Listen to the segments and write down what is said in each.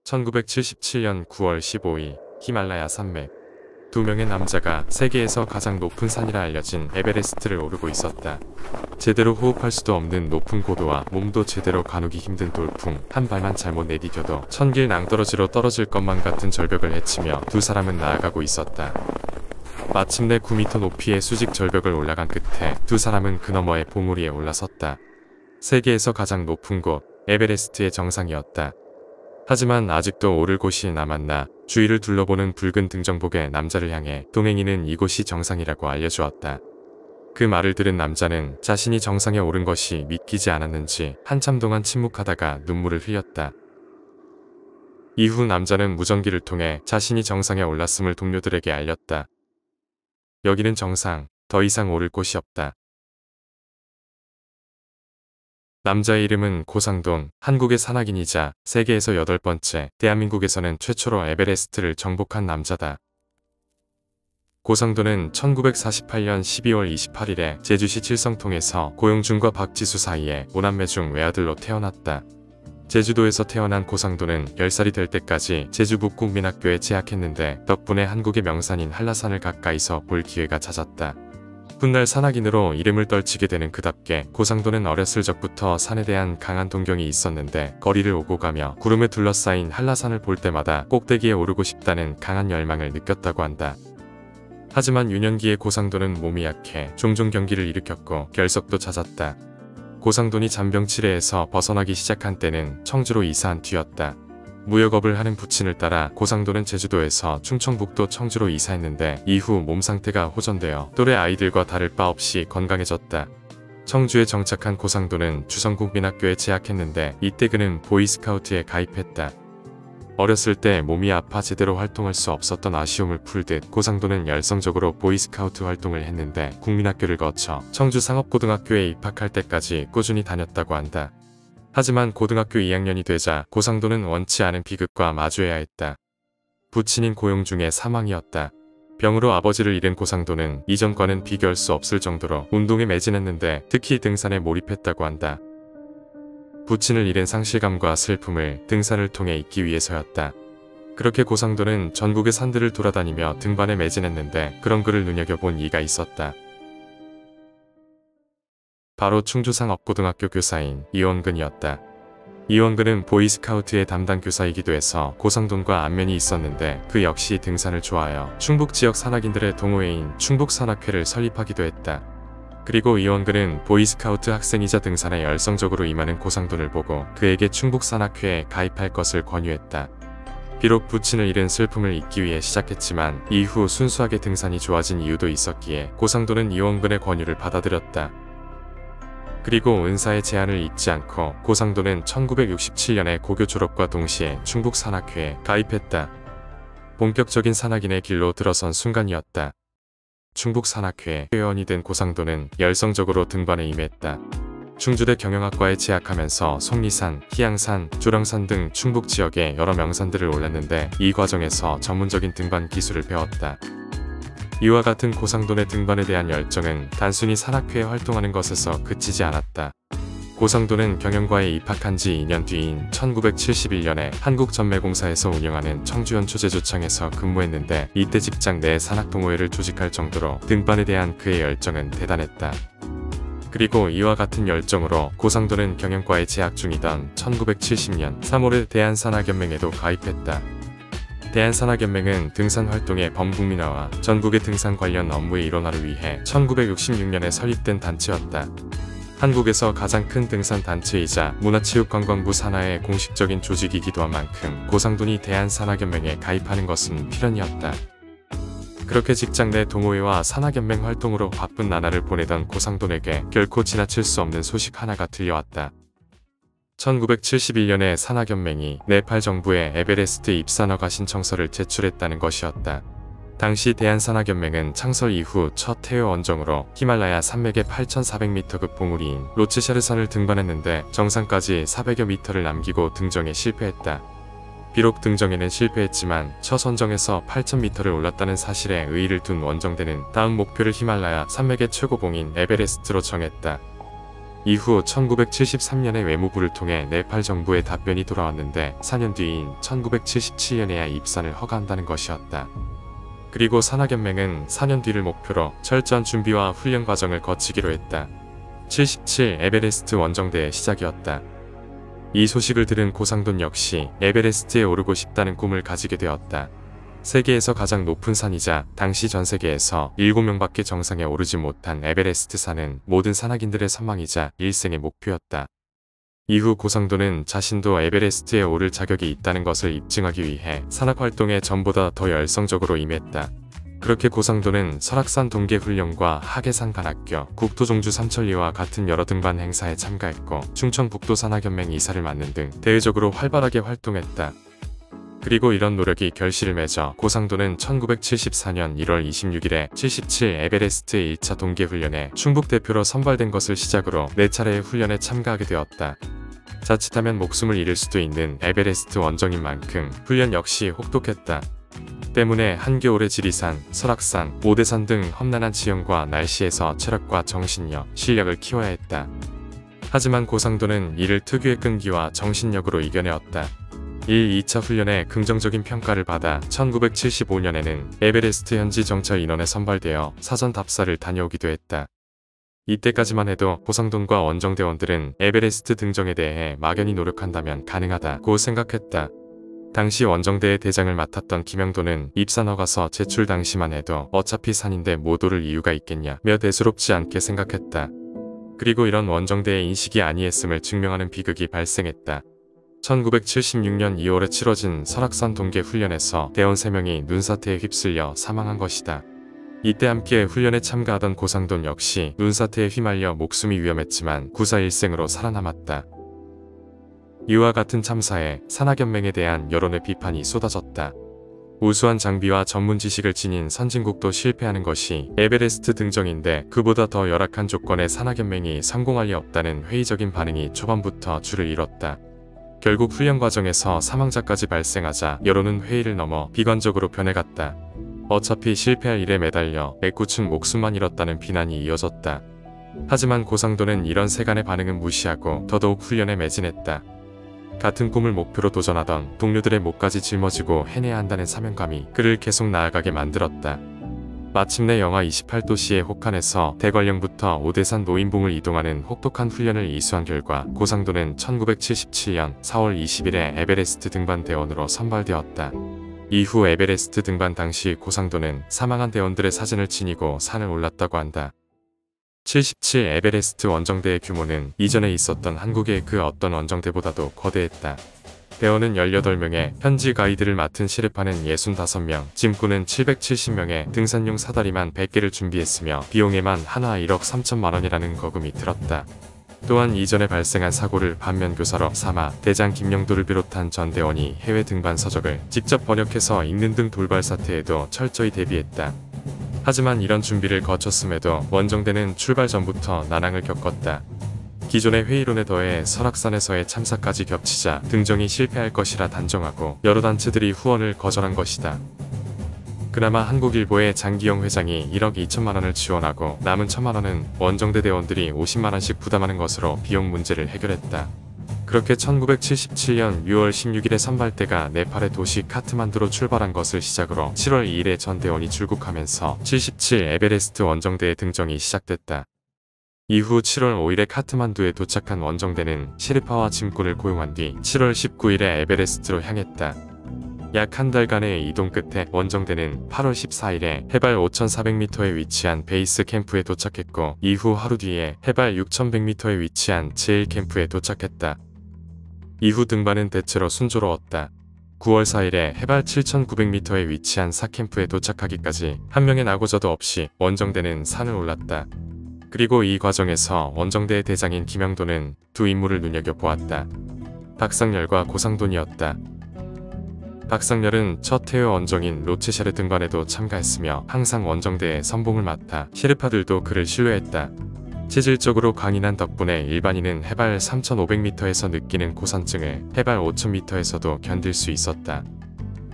1977년 9월 15일 히말라야 산맥. 두 명의 남자가 세계에서 가장 높은 산이라 알려진 에베레스트를 오르고 있었다. 제대로 호흡할 수도 없는 높은 고도와 몸도 제대로 가누기 힘든 돌풍, 한 발만 잘못 내디뎌도 천길 낭떠러지로 떨어질 것만 같은 절벽을 헤치며 두 사람은 나아가고 있었다. 마침내 9m 높이의 수직 절벽을 올라간 끝에 두 사람은 그 너머의 봉우리에 올라섰다. 세계에서 가장 높은 곳, 에베레스트의 정상이었다. 하지만 아직도 오를 곳이 남았나 주위를 둘러보는 붉은 등정복의 남자를 향해 동행인은 이곳이 정상이라고 알려주었다. 그 말을 들은 남자는 자신이 정상에 오른 것이 믿기지 않았는지 한참 동안 침묵하다가 눈물을 흘렸다. 이후 남자는 무전기를 통해 자신이 정상에 올랐음을 동료들에게 알렸다. 여기는 정상, 더 이상 오를 곳이 없다. 남자의 이름은 고상돈, 한국의 산악인이자 세계에서 8번째, 대한민국에서는 최초로 에베레스트를 정복한 남자다. 고상돈은 1948년 12월 28일에 제주시 칠성통에서 고용준과 박지수 사이에 5남매 중 외아들로 태어났다. 제주도에서 태어난 고상돈은 10살이 될 때까지 제주 북국민학교에 재학했는데 덕분에 한국의 명산인 한라산을 가까이서 볼 기회가 잦았다. 훗날 산악인으로 이름을 떨치게 되는 그답게 고상돈은 어렸을 적부터 산에 대한 강한 동경이 있었는데 거리를 오고 가며 구름에 둘러싸인 한라산을 볼 때마다 꼭대기에 오르고 싶다는 강한 열망을 느꼈다고 한다. 하지만 유년기에 고상돈은 몸이 약해 종종 경기를 일으켰고 결석도 잦았다. 고상돈이 잔병치레에서 벗어나기 시작한 때는 청주로 이사한 뒤였다. 무역업을 하는 부친을 따라 고상돈은 제주도에서 충청북도 청주로 이사했는데 이후 몸 상태가 호전되어 또래 아이들과 다를 바 없이 건강해졌다. 청주에 정착한 고상돈은 주성국민학교에 재학했는데 이때 그는 보이스카우트에 가입했다. 어렸을 때 몸이 아파 제대로 활동할 수 없었던 아쉬움을 풀듯 고상돈은 열성적으로 보이스카우트 활동을 했는데 국민학교를 거쳐 청주 상업고등학교에 입학할 때까지 꾸준히 다녔다고 한다. 하지만 고등학교 2학년이 되자 고상돈은 원치 않은 비극과 마주해야 했다. 부친인 고용중의 사망이었다. 병으로 아버지를 잃은 고상돈은 이전과는 비교할 수 없을 정도로 운동에 매진했는데 특히 등산에 몰입했다고 한다. 부친을 잃은 상실감과 슬픔을 등산을 통해 잊기 위해서였다. 그렇게 고상돈은 전국의 산들을 돌아다니며 등반에 매진했는데 그런 그를 눈여겨본 이가 있었다. 바로 충주상업고등학교 교사인 이원근이었다. 이원근은 보이스카우트의 담당 교사이기도 해서 고상돈과 안면이 있었는데 그 역시 등산을 좋아하여 충북 지역 산악인들의 동호회인 충북산악회를 설립하기도 했다. 그리고 이원근은 보이스카우트 학생이자 등산에 열성적으로 임하는 고상돈을 보고 그에게 충북산악회에 가입할 것을 권유했다. 비록 부친을 잃은 슬픔을 잊기 위해 시작했지만 이후 순수하게 등산이 좋아진 이유도 있었기에 고상돈은 이원근의 권유를 받아들였다. 그리고 은사의 제안을 잊지 않고 고상돈은 1967년에 고교 졸업과 동시에 충북산악회에 가입했다. 본격적인 산악인의 길로 들어선 순간이었다. 충북산악회 회원이 된 고상돈은 열성적으로 등반에 임했다. 충주대 경영학과에 재학하면서 속리산, 희양산, 조랑산 등 충북 지역의 여러 명산들을 올랐는데 이 과정에서 전문적인 등반 기술을 배웠다. 이와 같은 고상돈의 등반에 대한 열정은 단순히 산악회에 활동하는 것에서 그치지 않았다. 고상돈은 경영과에 입학한 지 2년 뒤인 1971년에 한국전매공사에서 운영하는 청주연초제조청에서 근무했는데 이때 직장 내 산악동호회를 조직할 정도로 등반에 대한 그의 열정은 대단했다. 그리고 이와 같은 열정으로 고상돈은 경영과에 재학 중이던 1970년 3월에 대한산악연맹에도 가입했다. 대한산악연맹은 등산 활동의 범국민화와 전국의 등산 관련 업무의 일원화를 위해 1966년에 설립된 단체였다. 한국에서 가장 큰 등산 단체이자 문화체육관광부 산하의 공식적인 조직이기도 한 만큼 고상돈이 대한산악연맹에 가입하는 것은 필연이었다. 그렇게 직장 내 동호회와 산악연맹 활동으로 바쁜 나날을 보내던 고상돈에게 결코 지나칠 수 없는 소식 하나가 들려왔다. 1971년에 산악연맹이 네팔 정부에 에베레스트 입산허가 신청서를 제출했다는 것이었다. 당시 대한산악연맹은 창설 이후 첫 해외 원정으로 히말라야 산맥의 8,400m급 봉우리인 로츠샤르산을 등반했는데 정상까지 400여 미터를 남기고 등정에 실패했다. 비록 등정에는 실패했지만 첫 선정에서 8,000m를 올랐다는 사실에 의의를 둔 원정대는 다음 목표를 히말라야 산맥의 최고봉인 에베레스트로 정했다. 이후 1973년에 외무부를 통해 네팔 정부의 답변이 돌아왔는데 4년 뒤인 1977년에야 입산을 허가한다는 것이었다. 그리고 산하연맹은 4년 뒤를 목표로 철저한 준비와 훈련 과정을 거치기로 했다. 77 에베레스트 원정대의 시작이었다. 이 소식을 들은 고상돈 역시 에베레스트에 오르고 싶다는 꿈을 가지게 되었다. 세계에서 가장 높은 산이자 당시 전 세계에서 7명밖에 정상에 오르지 못한 에베레스트 산은 모든 산악인들의 선망이자 일생의 목표였다. 이후 고상도는 자신도 에베레스트에 오를 자격이 있다는 것을 입증하기 위해 산악활동에 전보다 더 열성적으로 임했다. 그렇게 고상도는 설악산 동계훈련과 하계산 관악교, 국토종주 삼천리와 같은 여러 등반 행사에 참가했고 충청북도 산악연맹 이사를 맡는 등 대외적으로 활발하게 활동했다. 그리고 이런 노력이 결실을 맺어 고상도는 1974년 1월 26일에 77 에베레스트 1차 동계훈련에 충북 대표로 선발된 것을 시작으로 4차례의 훈련에 참가하게 되었다. 자칫하면 목숨을 잃을 수도 있는 에베레스트 원정인 만큼 훈련 역시 혹독했다. 때문에 한겨울에 지리산, 설악산, 오대산 등 험난한 지형과 날씨에서 체력과 정신력, 실력을 키워야 했다. 하지만 고상도는 이를 특유의 끈기와 정신력으로 이겨내었다. 1, 2차 훈련에 긍정적인 평가를 받아 1975년에는 에베레스트 현지 정찰 인원에 선발되어 사전 답사를 다녀오기도 했다. 이때까지만 해도 고상돈과 원정대원들은 에베레스트 등정에 대해 막연히 노력한다면 가능하다고 생각했다. 당시 원정대의 대장을 맡았던 김영도는 입산 허가서 제출 당시만 해도 어차피 산인데 못 오를 이유가 있겠냐며 대수롭지 않게 생각했다. 그리고 이런 원정대의 인식이 아니했음을 증명하는 비극이 발생했다. 1976년 2월에 치러진 설악산 동계 훈련에서 대원 3명이 눈사태에 휩쓸려 사망한 것이다. 이때 함께 훈련에 참가하던 고상돈 역시 눈사태에 휘말려 목숨이 위험했지만 구사일생으로 살아남았다. 이와 같은 참사에 산악연맹에 대한 여론의 비판이 쏟아졌다. 우수한 장비와 전문 지식을 지닌 선진국도 실패하는 것이 에베레스트 등정인데 그보다 더 열악한 조건의 산악연맹이 성공할 리 없다는 회의적인 반응이 초반부터 줄을 이뤘다. 결국 훈련 과정에서 사망자까지 발생하자 여론은 회의를 넘어 비관적으로 변해갔다. 어차피 실패할 일에 매달려 애꿎은 목숨만 잃었다는 비난이 이어졌다. 하지만 고상도는 이런 세간의 반응은 무시하고 더더욱 훈련에 매진했다. 같은 꿈을 목표로 도전하던 동료들의 목까지 짊어지고 해내야 한다는 사명감이 그를 계속 나아가게 만들었다. 마침내 영하 28도씨의 혹한에서 대관령부터 오대산 노인봉을 이동하는 혹독한 훈련을 이수한 결과 고상도는 1977년 4월 20일에 에베레스트 등반 대원으로 선발되었다. 이후 에베레스트 등반 당시 고상도는 사망한 대원들의 사진을 지니고 산을 올랐다고 한다. 77 에베레스트 원정대의 규모는 이전에 있었던 한국의 그 어떤 원정대보다도 거대했다. 대원은 18명에 현지 가이드를 맡은 시르파는 65명, 짐꾼은 770명에 등산용 사다리만 100개를 준비했으며 비용에만 하나 1억 3천만 원이라는 거금이 들었다. 또한 이전에 발생한 사고를 반면교사로 삼아 대장 김영도를 비롯한 전 대원이 해외 등반 서적을 직접 번역해서 읽는 등 돌발 사태에도 철저히 대비했다. 하지만 이런 준비를 거쳤음에도 원정대는 출발 전부터 난항을 겪었다. 기존의 회의론에 더해 설악산에서의 참사까지 겹치자 등정이 실패할 것이라 단정하고 여러 단체들이 후원을 거절한 것이다. 그나마 한국일보의 장기영 회장이 1억 2천만 원을 지원하고 남은 1천만 원은 원정대 대원들이 50만 원씩 부담하는 것으로 비용 문제를 해결했다. 그렇게 1977년 6월 16일에 선발대가 네팔의 도시 카트만두로 출발한 것을 시작으로 7월 2일에 전 대원이 출국하면서 77 에베레스트 원정대의 등정이 시작됐다. 이후 7월 5일에 카트만두에 도착한 원정대는 시르파와 짐꾼을 고용한 뒤 7월 19일에 에베레스트로 향했다. 약 한 달간의 이동 끝에 원정대는 8월 14일에 해발 5,400m에 위치한 베이스 캠프에 도착했고 이후 하루 뒤에 해발 6,100m에 위치한 제1캠프에 도착했다. 이후 등반은 대체로 순조로웠다. 9월 4일에 해발 7,900m에 위치한 4캠프에 도착하기까지 한 명의 낙오자도 없이 원정대는 산을 올랐다. 그리고 이 과정에서 원정대의 대장인 김영도는 두 인물을 눈여겨보았다. 박상렬과 고상돈이었다. 박상렬은 첫 해외 원정인 로체샤르 등반에도 참가했으며 항상 원정대의 선봉을 맡아 시르파들도 그를 신뢰했다. 체질적으로 강인한 덕분에 일반인은 해발 3,500m에서 느끼는 고산증을 해발 5,000m에서도 견딜 수 있었다.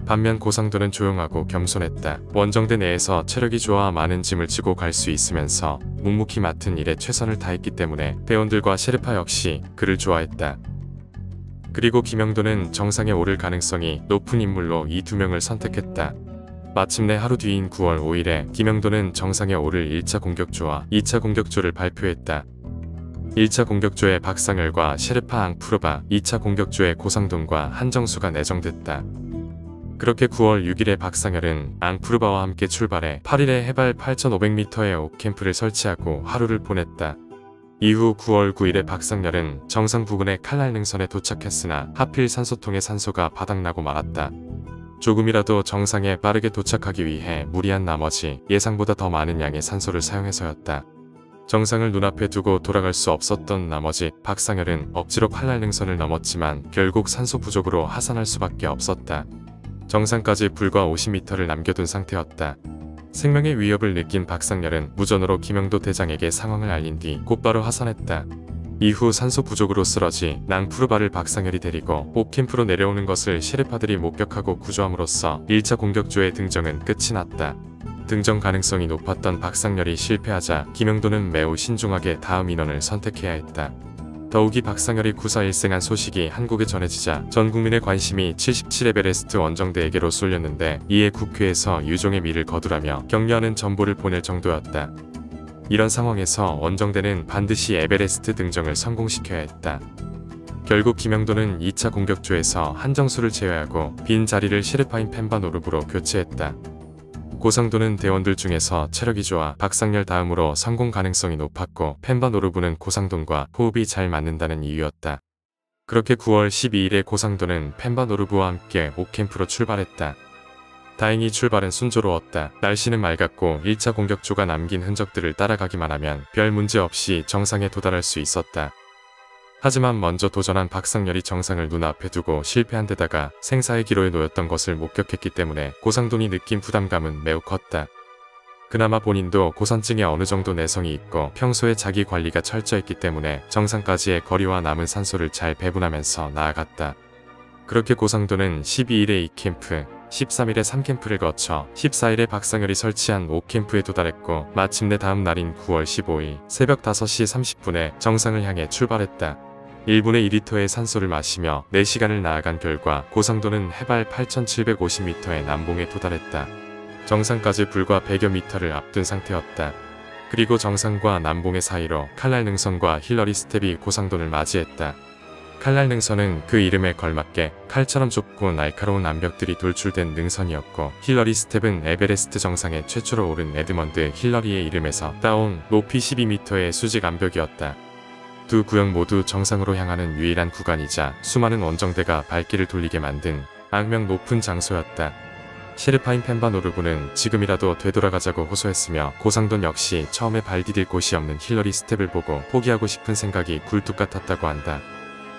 반면 고상도는 조용하고 겸손했다. 원정대 내에서 체력이 좋아 많은 짐을 지고 갈 수 있으면서 묵묵히 맡은 일에 최선을 다했기 때문에 대원들과 셰르파 역시 그를 좋아했다. 그리고 김영도는 정상에 오를 가능성이 높은 인물로 이 두 명을 선택했다. 마침내 하루 뒤인 9월 5일에 김영도는 정상에 오를 1차 공격조와 2차 공격조를 발표했다. 1차 공격조에 박상열과 셰르파 앙푸르바, 2차 공격조에 고상돈과 한정수가 내정됐다. 그렇게 9월 6일에 박상열은 앙푸르바와 함께 출발해 8일에 해발 8,500m의 옥캠프를 설치하고 하루를 보냈다. 이후 9월 9일에 박상열은 정상 부근의 칼날 능선에 도착했으나 하필 산소통의 산소가 바닥나고 말았다. 조금이라도 정상에 빠르게 도착하기 위해 무리한 나머지 예상보다 더 많은 양의 산소를 사용해서였다. 정상을 눈앞에 두고 돌아갈 수 없었던 나머지 박상열은 억지로 칼날 능선을 넘었지만 결국 산소 부족으로 하산할 수밖에 없었다. 정상까지 불과 50m를 남겨둔 상태였다. 생명의 위협을 느낀 박상열은 무전으로 김영도 대장에게 상황을 알린 뒤 곧바로 하산했다. 이후 산소 부족으로 쓰러진 낭푸르바를 박상열이 데리고 옥캠프로 내려오는 것을 셰르파들이 목격하고 구조함으로써 1차 공격조의 등정은 끝이 났다. 등정 가능성이 높았던 박상열이 실패하자 김영도는 매우 신중하게 다음 인원을 선택해야 했다. 더욱이 박상열이 구사일생한 소식이 한국에 전해지자 전 국민의 관심이 77 에베레스트 원정대에게로 쏠렸는데 이에 국회에서 유종의 미를 거두라며 격려하는 전보를 보낼 정도였다. 이런 상황에서 원정대는 반드시 에베레스트 등정을 성공시켜야 했다. 결국 김영도는 2차 공격조에서 한정수를 제외하고 빈 자리를 셰르파인 펜바노르브로 교체했다. 고상도는 대원들 중에서 체력이 좋아 박상열 다음으로 성공 가능성이 높았고 펜바노르브는 고상돈과 호흡이 잘 맞는다는 이유였다. 그렇게 9월 12일에 고상도는 펜바노르브와 함께 옥캠프로 출발했다. 다행히 출발은 순조로웠다. 날씨는 맑았고 1차 공격조가 남긴 흔적들을 따라가기만 하면 별 문제 없이 정상에 도달할 수 있었다. 하지만 먼저 도전한 박상열이 정상을 눈앞에 두고 실패한 데다가 생사의 기로에 놓였던 것을 목격했기 때문에 고상돈이 느낀 부담감은 매우 컸다. 그나마 본인도 고산증에 어느 정도 내성이 있고 평소에 자기 관리가 철저했기 때문에 정상까지의 거리와 남은 산소를 잘 배분하면서 나아갔다. 그렇게 고상돈은 12일에 2캠프, 13일에 3캠프를 거쳐 14일에 박상열이 설치한 5캠프에 도달했고 마침내 다음 날인 9월 15일 새벽 5시 30분에 정상을 향해 출발했다. 1분에 2리터의 산소를 마시며 4시간을 나아간 결과 고상도는 해발 8,750m의 남봉에 도달했다. 정상까지 불과 100여 미터를 앞둔 상태였다. 그리고 정상과 남봉의 사이로 칼날 능선과 힐러리 스텝이 고상돈을 맞이했다. 칼날 능선은 그 이름에 걸맞게 칼처럼 좁고 날카로운 암벽들이 돌출된 능선이었고 힐러리 스텝은 에베레스트 정상에 최초로 오른 에드먼드 힐러리의 이름에서 따온 높이 12m의 수직 암벽이었다. 두 구역 모두 정상으로 향하는 유일한 구간이자 수많은 원정대가 발길을 돌리게 만든 악명 높은 장소였다. 셰르파인 펜바노르브는 지금이라도 되돌아가자고 호소했으며 고상돈 역시 처음에 발 디딜 곳이 없는 힐러리 스텝을 보고 포기하고 싶은 생각이 굴뚝 같았다고 한다.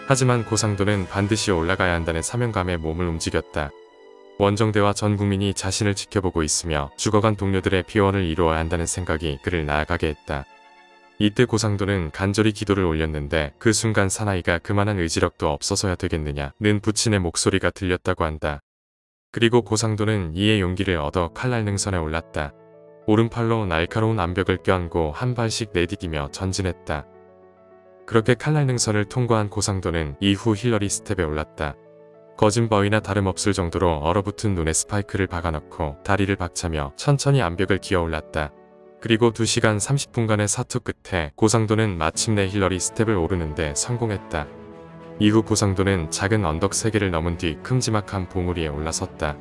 하지만 고상돈은 반드시 올라가야 한다는 사명감에 몸을 움직였다. 원정대와 전 국민이 자신을 지켜보고 있으며 죽어간 동료들의 피원을 이루어야 한다는 생각이 그를 나아가게 했다. 이때 고상돈은 간절히 기도를 올렸는데 그 순간 사나이가 그만한 의지력도 없어서야 되겠느냐는 부친의 목소리가 들렸다고 한다. 그리고 고상돈은 이에 용기를 얻어 칼날 능선에 올랐다. 오른팔로 날카로운 암벽을 껴안고 한 발씩 내디디며 전진했다. 그렇게 칼날 능선을 통과한 고상돈은 이후 힐러리 스텝에 올랐다. 거진 바위나 다름없을 정도로 얼어붙은 눈에 스파이크를 박아넣고 다리를 박차며 천천히 암벽을 기어 올랐다. 그리고 2시간 30분간의 사투 끝에 고상돈은 마침내 힐러리 스텝을 오르는데 성공했다. 이후 고상돈은 작은 언덕 3개를 넘은 뒤 큼지막한 봉우리에 올라섰다.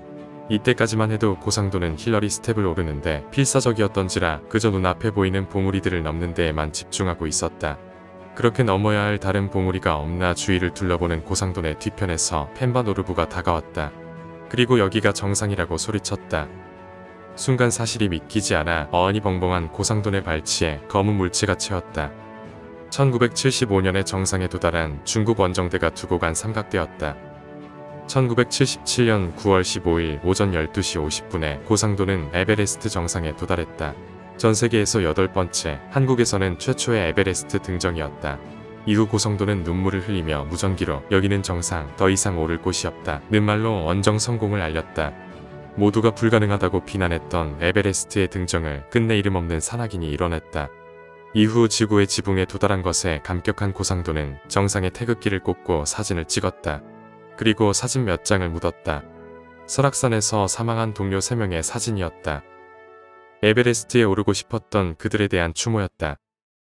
이때까지만 해도 고상돈은 힐러리 스텝을 오르는데 필사적이었던지라 그저 눈앞에 보이는 봉우리들을 넘는 데에만 집중하고 있었다. 그렇게 넘어야 할 다른 봉우리가 없나 주위를 둘러보는 고상돈의 뒤편에서 펜바노르브가 다가왔다. 그리고 여기가 정상이라고 소리쳤다. 순간 사실이 믿기지 않아 어안이 벙벙한 고상돈의 발치에 검은 물체가 채웠다. 1975년에 정상에 도달한 중국 원정대가 두고 간 삼각대였다. 1977년 9월 15일 오전 12시 50분에 고상돈은 에베레스트 정상에 도달했다. 전 세계에서 8번째, 한국에서는 최초의 에베레스트 등정이었다. 이후 고성도는 눈물을 흘리며 무전기로 여기는 정상, 더 이상 오를 곳이 없다 는 말로 원정 성공을 알렸다. 모두가 불가능하다고 비난했던 에베레스트의 등정을 끝내 이름 없는 산악인이 이뤄냈다. 이후 지구의 지붕에 도달한 것에 감격한 고상도는 정상에 태극기를 꽂고 사진을 찍었다. 그리고 사진 몇 장을 묻었다. 설악산에서 사망한 동료 3명의 사진이었다. 에베레스트에 오르고 싶었던 그들에 대한 추모였다.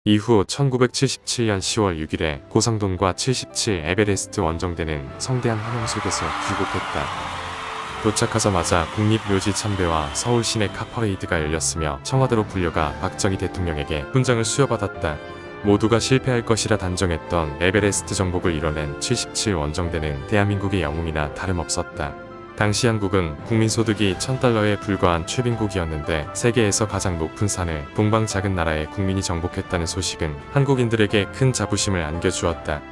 이후 1977년 10월 6일에 고상돈과 77 에베레스트 원정대는 성대한 환영 속에서 귀국했다. 도착하자마자 국립묘지 참배와 서울 시내 카퍼레이드가 열렸으며 청와대로 불려가 박정희 대통령에게 훈장을 수여받았다. 모두가 실패할 것이라 단정했던 에베레스트 정복을 이뤄낸 77 원정대는 대한민국의 영웅이나 다름없었다. 당시 한국은 국민소득이 $1000에 불과한 최빈국이었는데 세계에서 가장 높은 산을 동방 작은 나라의 국민이 정복했다는 소식은 한국인들에게 큰 자부심을 안겨주었다.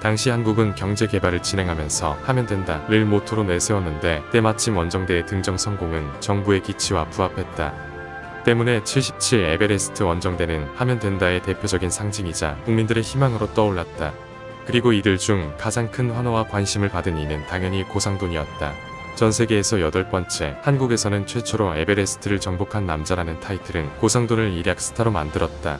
당시 한국은 경제개발을 진행하면서 하면 된다를 모토로 내세웠는데 때마침 원정대의 등정 성공은 정부의 기치와 부합했다. 때문에 77 에베레스트 원정대는 하면 된다의 대표적인 상징이자 국민들의 희망으로 떠올랐다. 그리고 이들 중 가장 큰 환호와 관심을 받은 이는 당연히 고상돈이었다. 전 세계에서 8번째, 한국에서는 최초로 에베레스트를 정복한 남자라는 타이틀은 고상돈을 일약 스타로 만들었다.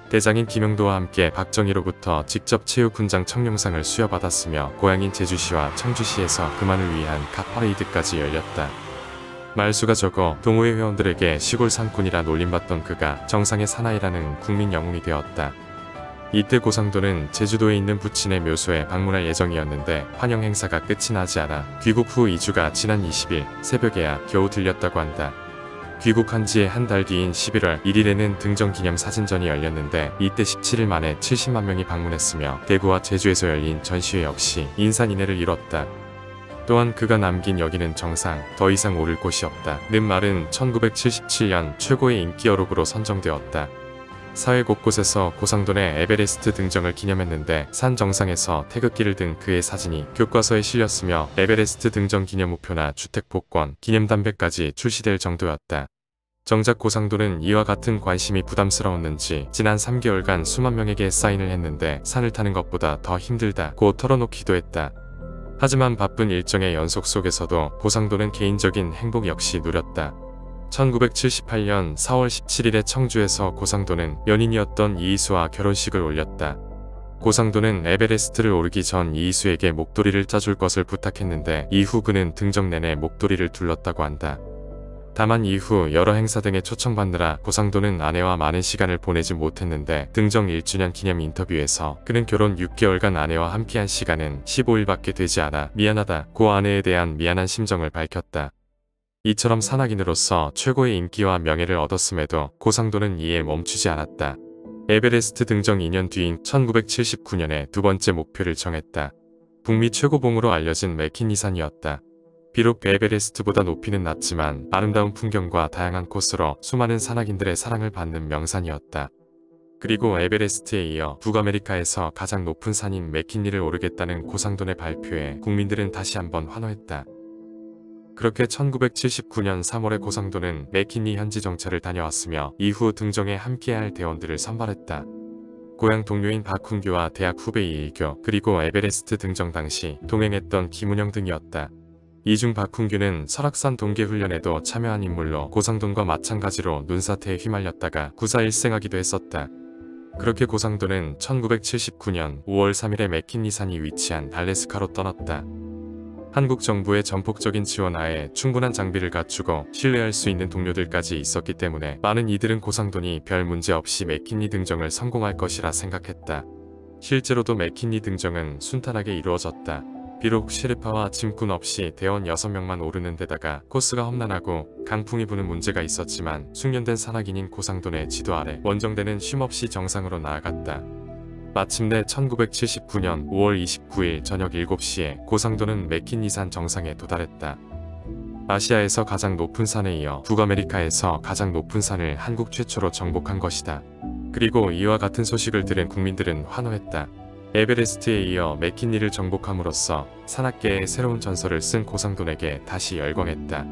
대장인 김영도와 함께 박정희로부터 직접 체육훈장 청룡상을 수여받았으며 고향인 제주시와 청주시에서 그만을 위한 카퍼레이드까지 열렸다. 말수가 적어 동호회 회원들에게 시골 상꾼이라 놀림받던 그가 정상의 사나이라는 국민 영웅이 되었다. 이때 고상돈은 제주도에 있는 부친의 묘소에 방문할 예정이었는데 환영 행사가 끝이 나지 않아 귀국 후 2주가 지난 20일 새벽에야 겨우 들렸다고 한다. 귀국한 지 한 달 뒤인 11월 1일에는 등정 기념 사진전이 열렸는데 이때 17일 만에 70만 명이 방문했으며 대구와 제주에서 열린 전시회 역시 인산인해를 이뤘다. 또한 그가 남긴 여기는 정상, 더 이상 오를 곳이 없다 는 말은 1977년 최고의 인기 어록으로 선정되었다. 사회 곳곳에서 고상돈의 에베레스트 등정을 기념했는데 산 정상에서 태극기를 든 그의 사진이 교과서에 실렸으며 에베레스트 등정 기념 우표나 주택 복권, 기념담배까지 출시될 정도였다. 정작 고상돈은 이와 같은 관심이 부담스러웠는지 지난 3개월간 수만 명에게 사인을 했는데 산을 타는 것보다 더 힘들다고 털어놓기도 했다. 하지만 바쁜 일정의 연속 속에서도 고상돈은 개인적인 행복 역시 누렸다. 1978년 4월 17일에 청주에서 고상돈은 연인이었던 이희수와 결혼식을 올렸다. 고상돈은 에베레스트를 오르기 전 이희수에게 목도리를 짜줄 것을 부탁했는데 이후 그는 등정 내내 목도리를 둘렀다고 한다. 다만 이후 여러 행사 등에 초청받느라 고상돈은 아내와 많은 시간을 보내지 못했는데 등정 1주년 기념 인터뷰에서 그는 결혼 6개월간 아내와 함께한 시간은 15일밖에 되지 않아 미안하다고 아내에 대한 미안한 심정을 밝혔다. 이처럼 산악인으로서 최고의 인기와 명예를 얻었음에도 고상돈은 이에 멈추지 않았다. 에베레스트 등정 2년 뒤인 1979년에 두 번째 목표를 정했다. 북미 최고봉으로 알려진 맥킨리산이었다. 비록 에베레스트보다 높이는 낮지만 아름다운 풍경과 다양한 코스로 수많은 산악인들의 사랑을 받는 명산이었다. 그리고 에베레스트에 이어 북아메리카에서 가장 높은 산인 맥킨리를 오르겠다는 고상돈의 발표에 국민들은 다시 한번 환호했다. 그렇게 1979년 3월에 고상돈은 맥킨리 현지 정찰을 다녀왔으며 이후 등정에 함께할 대원들을 선발했다. 고향 동료인 박훈규와 대학 후배 이일교 그리고 에베레스트 등정 당시 동행했던 김은영 등이었다. 이 중 박훈규는 설악산 동계훈련에도 참여한 인물로 고상돈과 마찬가지로 눈사태에 휘말렸다가 구사일생하기도 했었다. 그렇게 고상돈은 1979년 5월 3일에 맥킨리산이 위치한 알래스카로 떠났다. 한국 정부의 전폭적인 지원하에 충분한 장비를 갖추고 신뢰할 수 있는 동료들까지 있었기 때문에 많은 이들은 고상돈이 별 문제 없이 맥킨리 등정을 성공할 것이라 생각했다. 실제로도 맥킨리 등정은 순탄하게 이루어졌다. 비록 셰르파와 짐꾼 없이 대원 6명만 오르는 데다가 코스가 험난하고 강풍이 부는 문제가 있었지만 숙련된 산악인인 고상돈의 지도 아래 원정대는 쉼없이 정상으로 나아갔다. 마침내 1979년 5월 29일 저녁 7시에 고상돈은 맥킨리산 정상에 도달했다. 아시아에서 가장 높은 산에 이어 북아메리카에서 가장 높은 산을 한국 최초로 정복한 것이다. 그리고 이와 같은 소식을 들은 국민들은 환호했다. 에베레스트에 이어 맥킨리를 정복함으로써 산악계의 새로운 전설을 쓴 고상돈에게 다시 열광했다.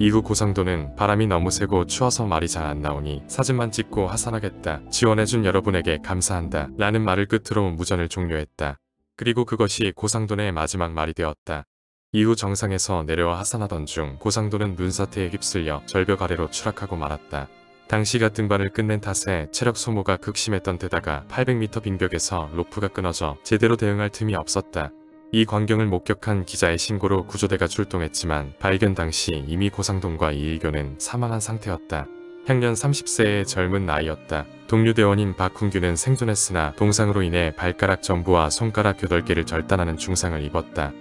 이후 고상도는 바람이 너무 세고 추워서 말이 잘 안 나오니 사진만 찍고 하산하겠다. 지원해준 여러분에게 감사한다. 라는 말을 끝으로 무전을 종료했다. 그리고 그것이 고상돈의 마지막 말이 되었다. 이후 정상에서 내려와 하산하던 중 고상돈은 눈사태에 휩쓸려 절벽 아래로 추락하고 말았다. 당시가 등반을 끝낸 탓에 체력 소모가 극심했던 데다가 800m 빙벽에서 로프가 끊어져 제대로 대응할 틈이 없었다. 이 광경을 목격한 기자의 신고로 구조대가 출동했지만 발견 당시 이미 고상돈과 이일교는 사망한 상태였다. 향년 30세의 젊은 나이였다. 동료 대원인 박훈규는 생존했으나 동상으로 인해 발가락 전부와 손가락 8개를 절단하는 중상을 입었다.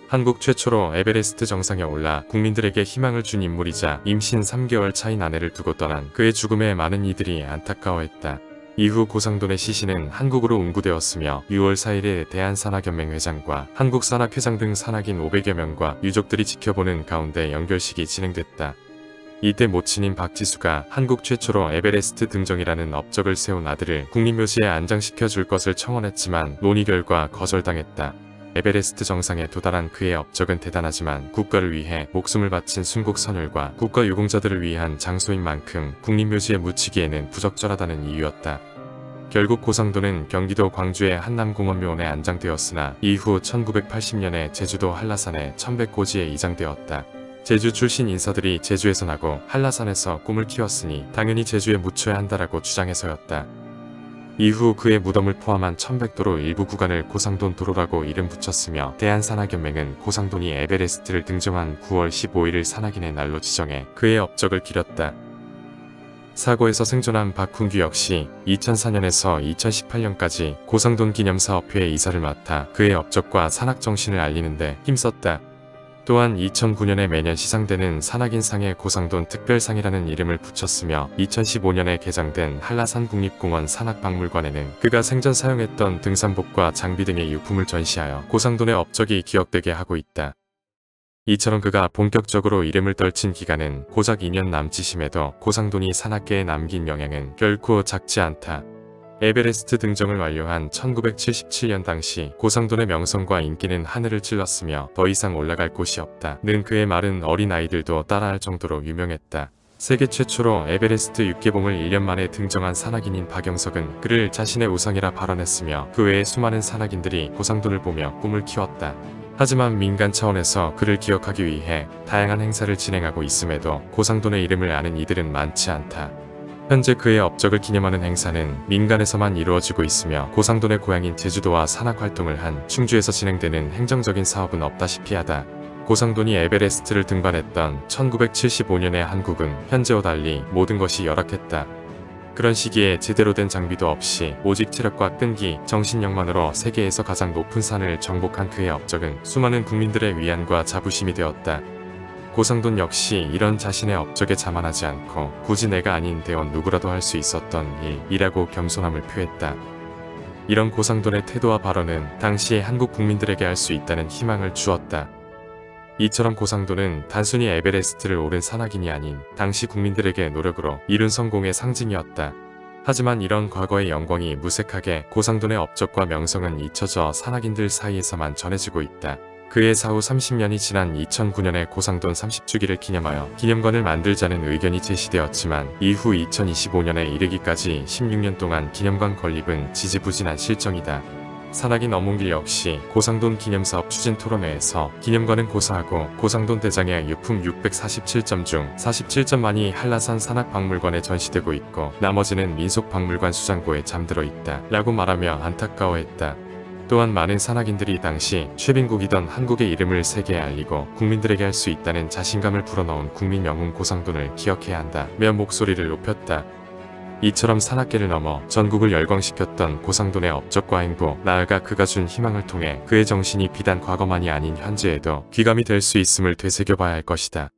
한국 최초로 에베레스트 정상에 올라 국민들에게 희망을 준 인물이자 임신 3개월 차인 아내를 두고 떠난 그의 죽음에 많은 이들이 안타까워했다. 이후 고상돈의 시신은 한국으로 운구되었으며 6월 4일에 대한산악연맹 회장과 한국산악회장 등 산악인 500여 명과 유족들이 지켜보는 가운데 연결식이 진행됐다. 이때 모친인 박지수가 한국 최초로 에베레스트 등정이라는 업적을 세운 아들을 국립묘지에 안장시켜 줄 것을 청원했지만 논의 결과 거절당했다. 에베레스트 정상에 도달한 그의 업적은 대단하지만 국가를 위해 목숨을 바친 순국선열과 국가유공자들을 위한 장소인 만큼 국립묘지에 묻히기에는 부적절하다는 이유였다. 결국 고상돈은 경기도 광주의 한남공원묘원에 안장되었으나 이후 1980년에 제주도 한라산의 천백고지에 이장되었다. 제주 출신 인사들이 제주에서 나고 한라산에서 꿈을 키웠으니 당연히 제주에 묻혀야 한다라고 주장해서였다. 이후 그의 무덤을 포함한 천백도로 일부 구간을 고상돈 도로라고 이름 붙였으며 대한산악연맹은 고상돈이 에베레스트를 등정한 9월 15일을 산악인의 날로 지정해 그의 업적을 기렸다. 사고에서 생존한 박훈규 역시 2004년에서 2018년까지 고상돈 기념사업회의 이사를 맡아 그의 업적과 산악정신을 알리는데 힘썼다. 또한 2009년에 매년 시상되는 산악인상에 고상돈 특별상이라는 이름을 붙였으며 2015년에 개장된 한라산 국립공원 산악박물관에는 그가 생전 사용했던 등산복과 장비 등의 유품을 전시하여 고상돈의 업적이 기억되게 하고 있다. 이처럼 그가 본격적으로 이름을 떨친 기간은 고작 2년 남짓임에도 고상돈이 산악계에 남긴 영향은 결코 작지 않다. 에베레스트 등정을 완료한 1977년 당시 고상돈의 명성과 인기는 하늘을 찔렀으며 더 이상 올라갈 곳이 없다 는 그의 말은 어린 아이들도 따라할 정도로 유명했다. 세계 최초로 에베레스트 육개봉을 1년 만에 등정한 산악인인 박영석은 그를 자신의 우상이라 발언했으며 그 외에 수많은 산악인들이 고상돈을 보며 꿈을 키웠다. 하지만 민간 차원에서 그를 기억하기 위해 다양한 행사를 진행하고 있음에도 고상돈의 이름을 아는 이들은 많지 않다. 현재 그의 업적을 기념하는 행사는 민간에서만 이루어지고 있으며 고상돈의 고향인 제주도와 산악활동을 한 충주에서 진행되는 행정적인 사업은 없다시피 하다. 고상돈이 에베레스트를 등반했던 1975년의 한국은 현재와 달리 모든 것이 열악했다. 그런 시기에 제대로 된 장비도 없이 오직 체력과 끈기, 정신력만으로 세계에서 가장 높은 산을 정복한 그의 업적은 수많은 국민들의 위안과 자부심이 되었다. 고상돈 역시 이런 자신의 업적에 자만하지 않고 굳이 내가 아닌 대원 누구라도 할 수 있었던 일이라고 겸손함을 표했다. 이런 고상돈의 태도와 발언은 당시의 한국 국민들에게 할 수 있다는 희망을 주었다. 이처럼 고상돈은 단순히 에베레스트를 오른 산악인이 아닌 당시 국민들에게 노력으로 이룬 성공의 상징이었다. 하지만 이런 과거의 영광이 무색하게 고상돈의 업적과 명성은 잊혀져 산악인들 사이에서만 전해지고 있다. 그의 사후 30년이 지난 2009년에 고상돈 30주기를 기념하여 기념관을 만들자는 의견이 제시되었지만 이후 2025년에 이르기까지 16년 동안 기념관 건립은 지지부진한 실정이다. 산악인 엄문길 역시 고상돈 기념사업 추진 토론회에서 기념관은 고사하고 고상돈 대장의 유품 647점 중 47점만이 한라산 산악박물관에 전시되고 있고 나머지는 민속박물관 수장고에 잠들어 있다 라고 말하며 안타까워했다. 또한 많은 산악인들이 당시 최빈국이던 한국의 이름을 세계에 알리고 국민들에게 할 수 있다는 자신감을 불어넣은 국민 영웅 고상돈을 기억해야 한다며 목소리를 높였다. 이처럼 산악계를 넘어 전국을 열광시켰던 고상돈의 업적과 행보, 나아가 그가 준 희망을 통해 그의 정신이 비단 과거만이 아닌 현재에도 귀감이 될 수 있음을 되새겨봐야 할 것이다.